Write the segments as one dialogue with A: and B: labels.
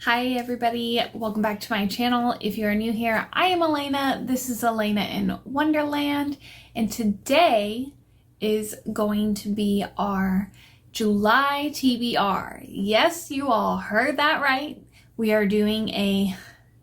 A: Hi everybody, welcome back to my channel. If you're new here, I am Elena. This is Elena in Wonderland, and today is going to be our July TBR. Yes, you all heard that right. We are doing a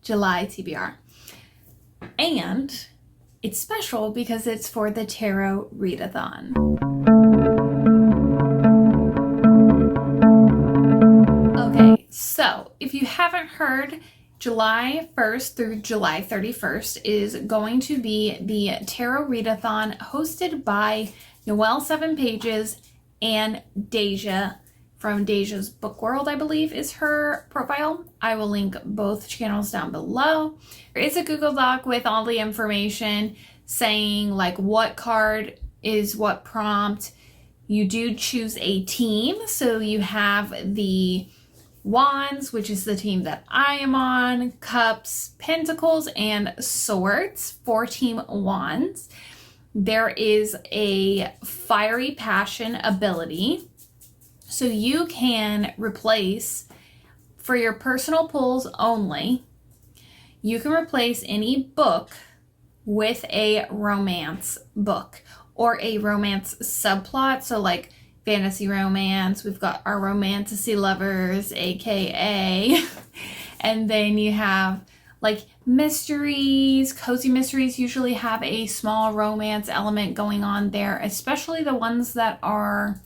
A: July TBR. And it's special because it's for the Tarot Readathon. Okay, so if you haven't heard, July 1st through July 31st is going to be the Tarot Readathon hosted by Noelle 7 Pages and Deja from Deja's Book World, I believe is her profile. I will link both channels down below. There is a Google Doc with all the information saying like what card is what prompt. You do choose a team, so you have the Wands, which is the team that I am on, Cups, Pentacles, and Swords for Team Wands. There is a Fiery Passion ability, so you can replace, for your personal pulls only, you can replace any book with a romance book or a romance subplot, so like fantasy romance, we've got our romantasy lovers, aka, and then you have like mysteries. Cozy mysteries usually have a small romance element going on there, especially the ones that are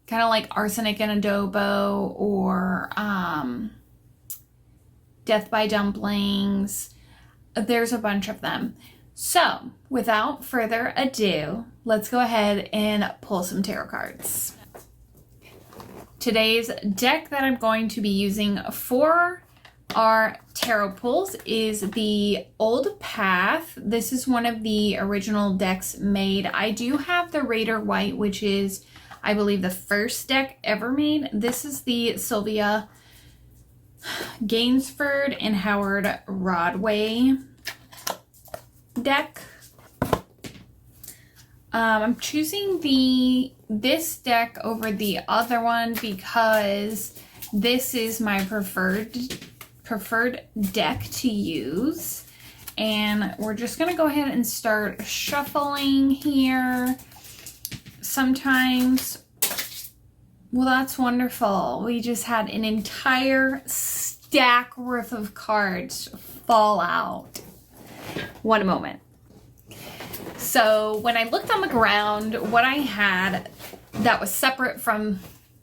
A: kind of like Arsenic and Adobo or Death by Dumplings. There's a bunch of them. So, without further ado, let's go ahead and pull some tarot cards. Today's deck that I'm going to be using for our tarot pulls is the Old Path. This is one of the original decks made. I do have the Raider White, which is, I believe, the first deck ever made. This is the Sylvia Gainsford and Howard Rodway deck. I'm choosing this deck over the other one because this is my preferred deck to use, and we're just gonna go ahead and start shuffling here. Sometimes, well, that's wonderful. We just had an entire stack worth of cards fall out. One moment. So when I looked on the ground, what I had that was separate from,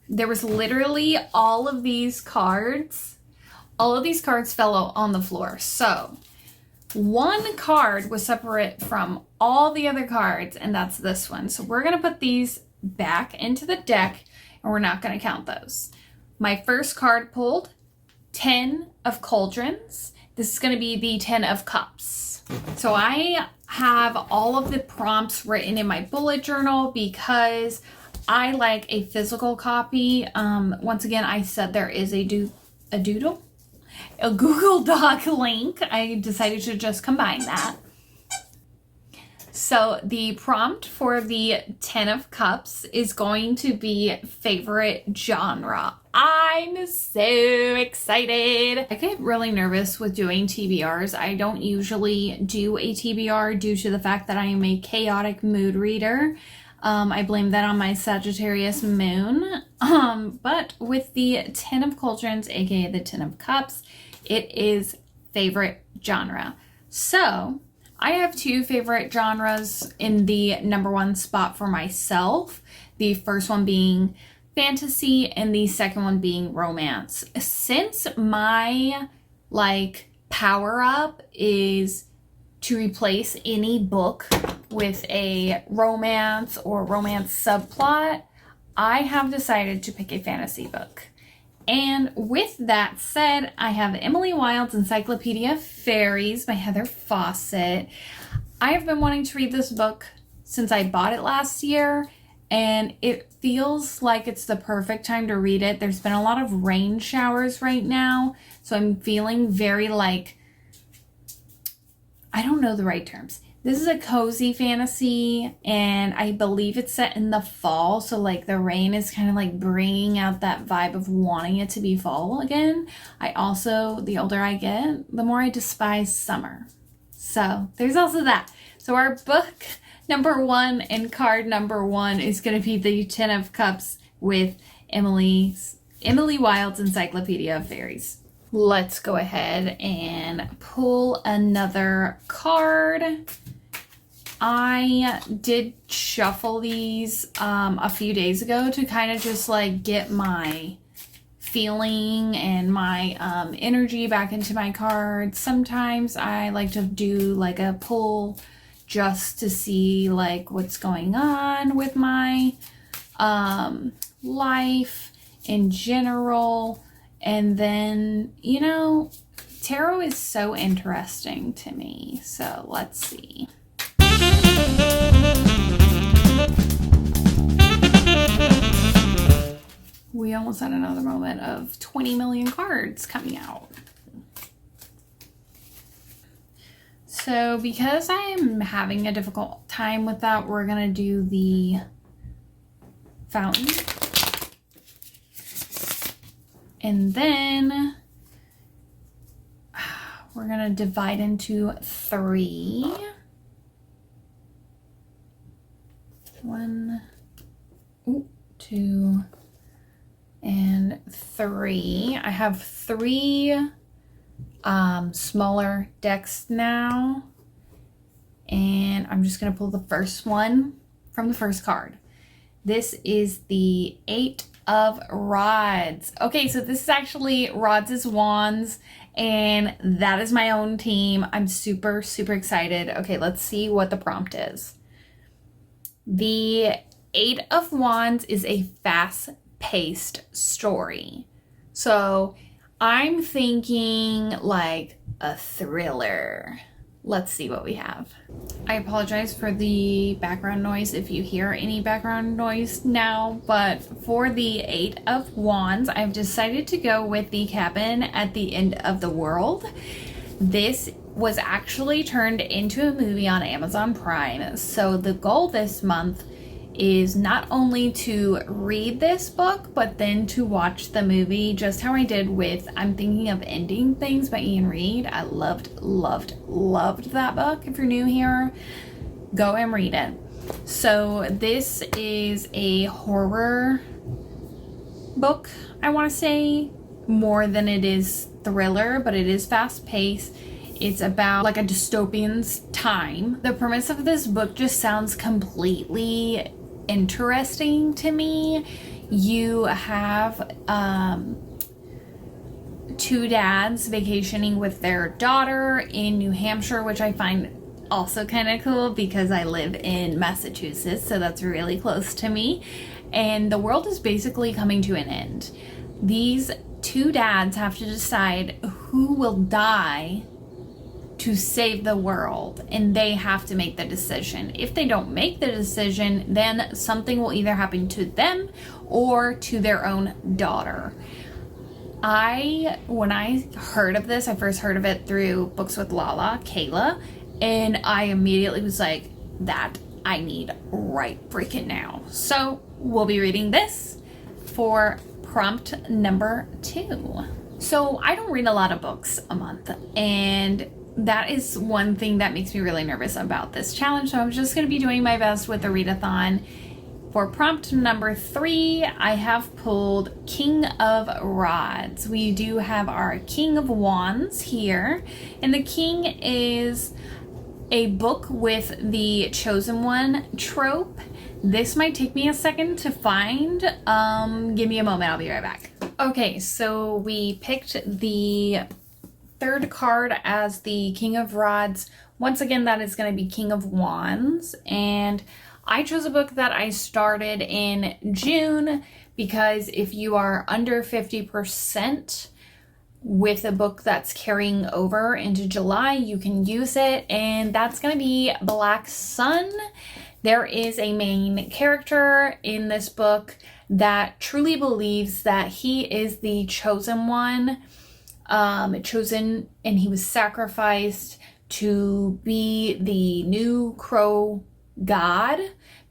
A: there was literally all of these cards. All of these cards fell out on the floor. So one card was separate from all the other cards, and that's this one. So we're going to put these back into the deck, and we're not going to count those. My first card pulled, 10 of Cauldrons. This is going to be the 10 of Cups. So I have all of the prompts written in my bullet journal because I like a physical copy. Once again, I said there is a Google Doc link. I decided to just combine that. So the prompt for the 10 of Cups is going to be favorite genre. I'm so excited. I get really nervous with doing TBRs. I don't usually do a TBR due to the fact that I am a chaotic mood reader. I blame that on my Sagittarius moon. But with the 10 of Cauldrons, aka the 10 of Cups, it is favorite genre. So I have two favorite genres in the #1 spot for myself. The first one being fantasy and the second one being romance. Since my power up is to replace any book with a romance or romance subplot, I have decided to pick a fantasy book. And with that said, I have Emily Wilde's Encyclopedia of Fairies by Heather Fawcett. I have been wanting to read this book since I bought it last year, and it feels like it's the perfect time to read it. There's been a lot of rain showers right now, so I'm feeling very I don't know the right terms. This is a cozy fantasy, and I believe it's set in the fall, so like the rain is kind of like bringing out that vibe of wanting it to be fall again. I also, the older I get, the more I despise summer. So there's also that. So our book number 1 and card number 1 is going to be the Ten of Cups with Emily Wilde's Encyclopedia of Fairies. Let's go ahead and pull another card. I did shuffle these a few days ago to kind of just like get my feeling and my energy back into my cards. Sometimes I like to do like a pull just to see like what's going on with my life in general. And then, you know, tarot is so interesting to me. So let's see. We almost had another moment of 20 million cards coming out. So because I'm having a difficult time with that, we're going to do the fountain. And then we're going to divide into 3. 1, 2, and 3. I have 3 smaller decks now, and I'm just going to pull the first one from the first card. This is the 8 of Rods. Okay, so this is actually Rods' Wands, and that is my own team. I'm super, super excited. Okay, let's see what the prompt is. The 8 of Wands is a fast-paced story. So I'm thinking like a thriller. Let's see what we have. I apologize for the background noise if you hear any background noise now, but for the 8 of Wands, I've decided to go with the cabin at the end of the world. This was actually turned into a movie on Amazon Prime. So the goal this month is not only to read this book, but then to watch the movie, just how I did with I'm Thinking of Ending Things by Ian Reid. I loved that book. If you're new here, go and read it. So this is a horror book, I want to say, more than it is thriller, but it is fast-paced. It's about like a dystopian's time. The premise of this book just sounds completely interesting to me. You have 2 dads vacationing with their daughter in New Hampshire, which I find also kind of cool because I live in Massachusetts, so that's really close to me. And the world is basically coming to an end. These 2 dads have to decide who will die to save the world, and they have to make the decision. If they don't make the decision, then something will either happen to them or to their own daughter. When I heard of this, I first heard of it through Books with Lala, Kayla, and I immediately was like, that I need right freaking now. So we'll be reading this for prompt number 2. So I don't read a lot of books a month, and that is one thing that makes me really nervous about this challenge. So I'm just going to be doing my best with the readathon. For prompt number 3, I have pulled King of Rods. We do have our King of Wands here, and the King is a book with the Chosen One trope. This might take me a second to find. Give me a moment, I'll be right back. Okay, so we picked the 3rd card as the King of Rods. Once again, that is going to be King of Wands, and I chose a book that I started in June because if you are under 50% with a book that's carrying over into July, you can use it, and that's going to be Black Sun. There is a main character in this book that truly believes that he is the chosen one, chosen, and he was sacrificed to be the new crow god,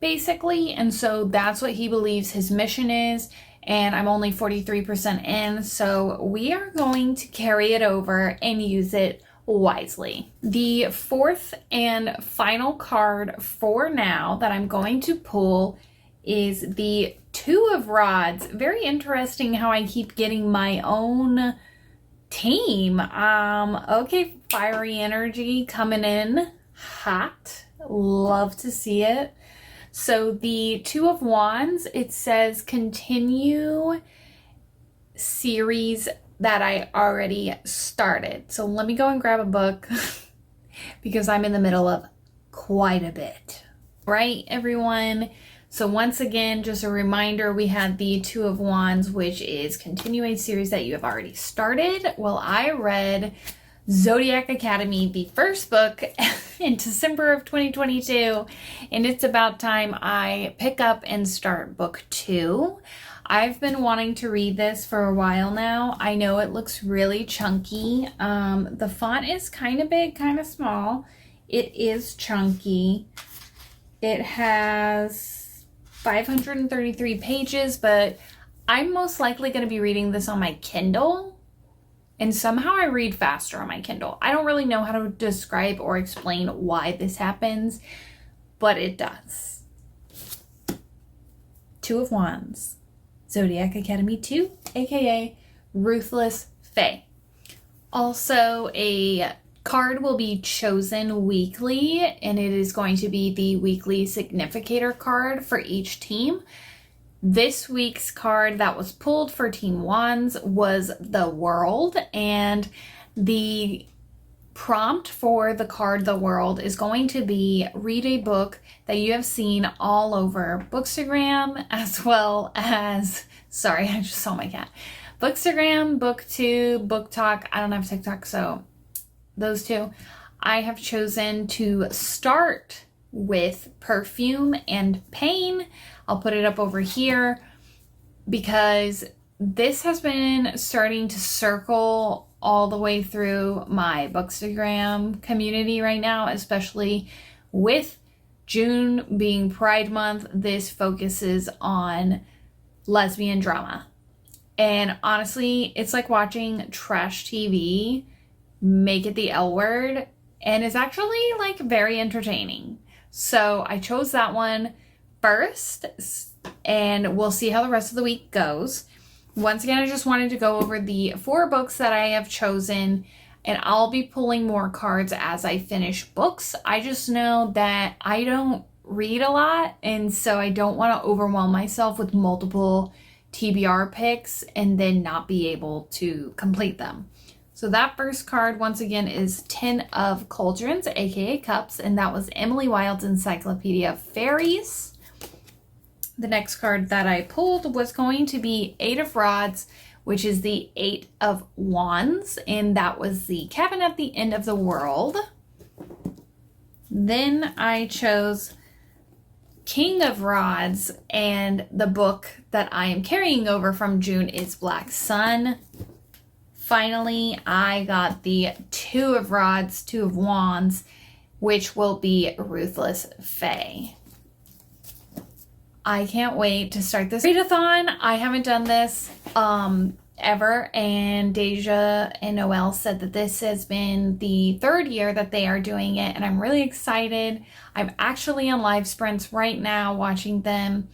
A: basically. And so that's what he believes his mission is. And I'm only 43% in, so we are going to carry it over and use it wisely. The fourth and final card for now that I'm going to pull is the Two of Rods. Very interesting how I keep getting my own team. Okay, fiery energy coming in hot. Love to see it. So the Two of Wands, it says continue series that I already started. So let me go and grab a book because I'm in the middle of quite a bit. Right, everyone? So once again, just a reminder, we had the Two of Wands, which is continue a series that you have already started. Well, I read Zodiac Academy, the first book, in December of 2022, and it's about time I pick up and start book 2. I've been wanting to read this for a while now. I know it looks really chunky. The font is kind of big, kind of small. It is chunky. It has 533 pages, but I'm most likely going to be reading this on my Kindle. And somehow I read faster on my Kindle. I don't really know how to describe or explain why this happens, but it does. Two of Wands, Zodiac Academy 2, aka Ruthless Fae. Also, a card will be chosen weekly, and it is going to be the weekly significator card for each team. This week's card that was pulled for Team Wands was the World, and the prompt for the card The World is going to be read a book that you have seen all over Bookstagram, as well as, sorry, I just saw my cat, Bookstagram, BookTube, BookTok. I don't have TikTok, so those two. I have chosen to start with Perfume and Pain. I'll put it up over here because this has been starting to circle all the way through my Bookstagram community right now, especially with June being Pride Month. This focuses on lesbian drama. And honestly, it's like watching trash TV make it the L word, and it's actually like very entertaining. So I chose that one first, and we'll see how the rest of the week goes. Once again, I just wanted to go over the 4 books that I have chosen, and I'll be pulling more cards as I finish books. I just know that I don't read a lot, and so I don't want to overwhelm myself with multiple TBR picks and then not be able to complete them. So that first card, once again, is 10 of Cauldrons, aka Cups, and that was Emily Wilde's Encyclopedia of Fairies. The next card that I pulled was going to be 8 of Rods, which is the 8 of Wands, and that was the Cabin at the End of the World. Then I chose King of Rods, and the book that I am carrying over from June is Black Sun. Finally, I got the 2 of Rods, 2 of Wands, which will be Ruthless Fae. I can't wait to start this readathon. I haven't done this ever, and Deja and Noelle said that this has been the 3rd year that they are doing it, and I'm really excited. I'm actually on live sprints right now watching them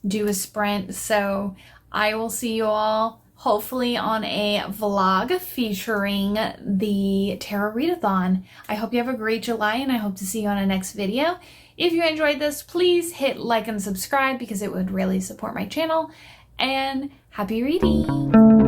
A: do a sprint, so I will see you all hopefully on a vlog featuring the Tarot Readathon. I hope you have a great July, and I hope to see you on a next video. If you enjoyed this, please hit like and subscribe because it would really support my channel, and happy reading!